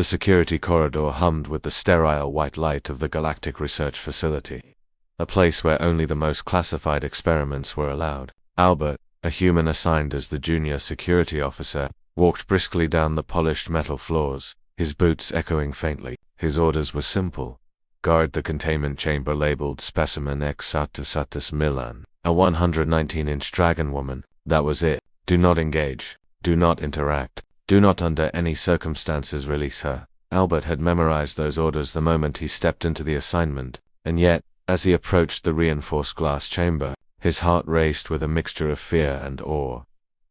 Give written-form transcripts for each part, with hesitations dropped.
The security corridor hummed with the sterile white light of the Galactic Research Facility, a place where only the most classified experiments were allowed. Albert, a human assigned as the junior security officer, walked briskly down the polished metal floors, his boots echoing faintly. His orders were simple. Guard the containment chamber labeled Specimen X Satis Milan, a 119-inch dragon woman. That was it. Do not engage. Do not interact. Do not under any circumstances release her. Albert had memorized those orders the moment he stepped into the assignment, and yet, as he approached the reinforced glass chamber, his heart raced with a mixture of fear and awe.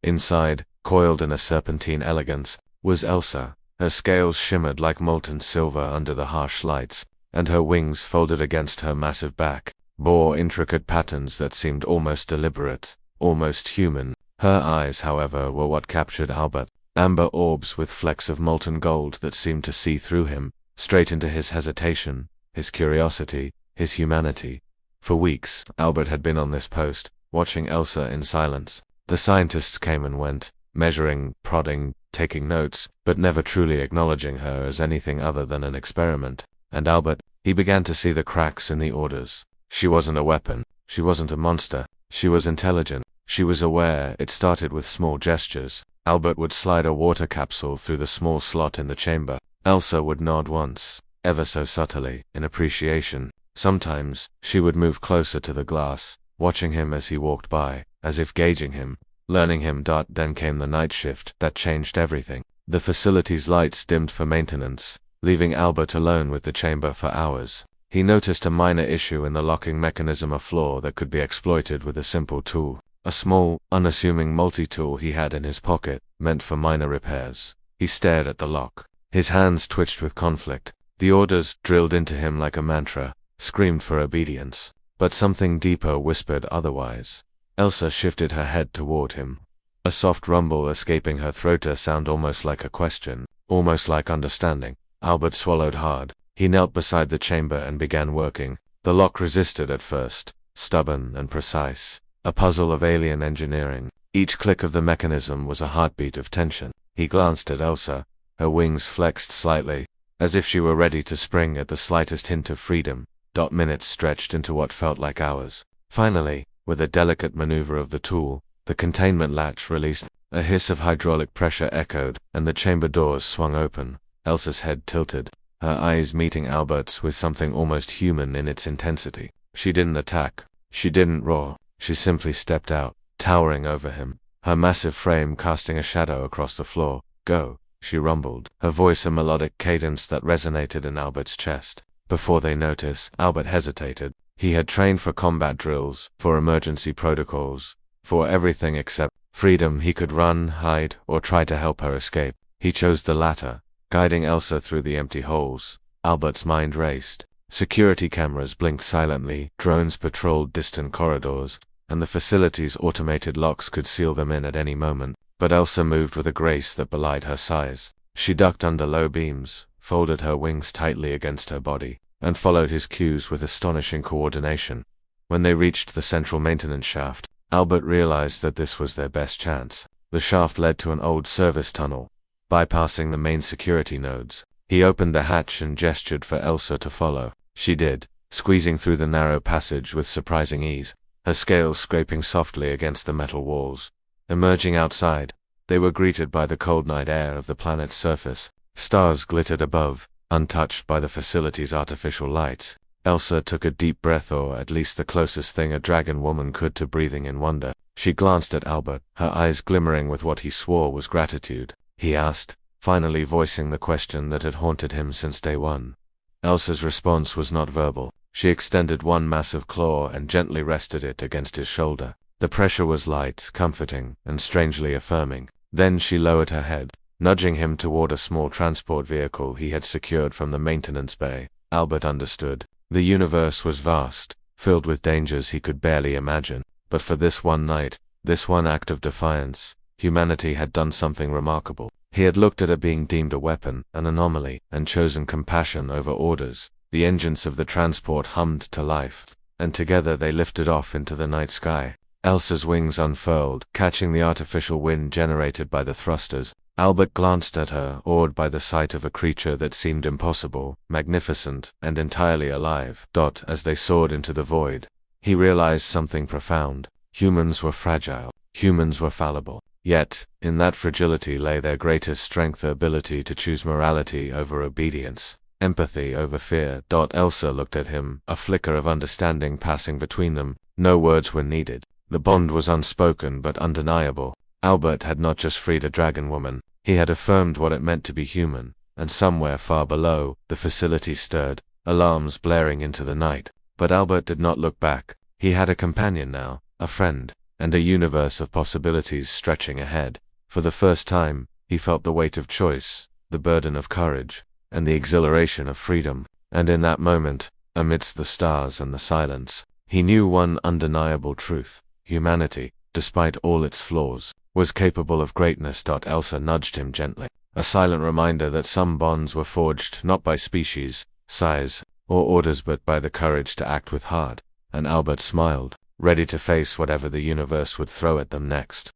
Inside, coiled in a serpentine elegance, was Elsa. Her scales shimmered like molten silver under the harsh lights, and her wings, folded against her massive back, bore intricate patterns that seemed almost deliberate, almost human. Her eyes, however, were what captured Albert. Amber orbs with flecks of molten gold that seemed to see through him, straight into his hesitation, his curiosity, his humanity. For weeks, Albert had been on this post, watching Elsa in silence. The scientists came and went, measuring, prodding, taking notes, but never truly acknowledging her as anything other than an experiment. And Albert, he began to see the cracks in the orders. She wasn't a weapon. She wasn't a monster. She was intelligent. She was aware. It started with small gestures. Albert would slide a water capsule through the small slot in the chamber. Elsa would nod once, ever so subtly, in appreciation. Sometimes, she would move closer to the glass, watching him as he walked by, as if gauging him, learning him. Then came the night shift that changed everything. The facility's lights dimmed for maintenance, leaving Albert alone with the chamber for hours. He noticed a minor issue in the locking mechanism, a flaw that could be exploited with a simple tool. A small, unassuming multi-tool he had in his pocket, meant for minor repairs. He stared at the lock. His hands twitched with conflict. The orders, drilled into him like a mantra, screamed for obedience. But something deeper whispered otherwise. Elsa shifted her head toward him. A soft rumble escaping her throat, a sound almost like a question, almost like understanding. Albert swallowed hard. He knelt beside the chamber and began working. The lock resisted at first, stubborn and precise. A puzzle of alien engineering. Each click of the mechanism was a heartbeat of tension. He glanced at Elsa. Her wings flexed slightly, as if she were ready to spring at the slightest hint of freedom. Minutes stretched into what felt like hours. Finally, with a delicate maneuver of the tool, the containment latch released. A hiss of hydraulic pressure echoed, and the chamber doors swung open. Elsa's head tilted, her eyes meeting Albert's with something almost human in its intensity. She didn't attack. She didn't roar. She simply stepped out, towering over him, her massive frame casting a shadow across the floor. Go, she rumbled, her voice a melodic cadence that resonated in Albert's chest. Before they noticed, Albert hesitated. He had trained for combat drills, for emergency protocols, for everything except freedom. He could run, hide, or try to help her escape. He chose the latter, guiding Elsa through the empty halls. Albert's mind raced. Security cameras blinked silently, drones patrolled distant corridors, and the facility's automated locks could seal them in at any moment. But Elsa moved with a grace that belied her size. She ducked under low beams, folded her wings tightly against her body, and followed his cues with astonishing coordination. When they reached the central maintenance shaft, Albert realized that this was their best chance. The shaft led to an old service tunnel, bypassing the main security nodes. He opened the hatch and gestured for Elsa to follow. She did, squeezing through the narrow passage with surprising ease, her scales scraping softly against the metal walls. Emerging outside, they were greeted by the cold night air of the planet's surface. Stars glittered above, untouched by the facility's artificial lights. Elsa took a deep breath, or at least the closest thing a dragon woman could to breathing in wonder. She glanced at Albert, her eyes glimmering with what he swore was gratitude. He asked, finally voicing the question that had haunted him since day one. Elsa's response was not verbal. She extended one massive claw and gently rested it against his shoulder. The pressure was light, comforting, and strangely affirming. Then she lowered her head, nudging him toward a small transport vehicle he had secured from the maintenance bay. Albert understood. The universe was vast, filled with dangers he could barely imagine. But for this one night, this one act of defiance, humanity had done something remarkable. He had looked at it being deemed a weapon, an anomaly, and chosen compassion over orders. The engines of the transport hummed to life, and together they lifted off into the night sky. Elsa's wings unfurled, catching the artificial wind generated by the thrusters. Albert glanced at her, awed by the sight of a creature that seemed impossible, magnificent, and entirely alive. As they soared into the void, he realized something profound. Humans were fragile. Humans were fallible. Yet, in that fragility lay their greatest strength, the ability to choose morality over obedience, empathy over fear. Elsa looked at him, a flicker of understanding passing between them. No words were needed. The bond was unspoken but undeniable. Albert had not just freed a dragon woman, he had affirmed what it meant to be human, and somewhere far below, the facility stirred, alarms blaring into the night. But Albert did not look back. He had a companion now, a friend, and a universe of possibilities stretching ahead. For the first time, he felt the weight of choice, the burden of courage, and the exhilaration of freedom. And in that moment, amidst the stars and the silence, he knew one undeniable truth: humanity, despite all its flaws, was capable of greatness. Elsa nudged him gently, a silent reminder that some bonds were forged not by species, size, or orders but by the courage to act with heart. And Albert smiled, ready to face whatever the universe would throw at them next.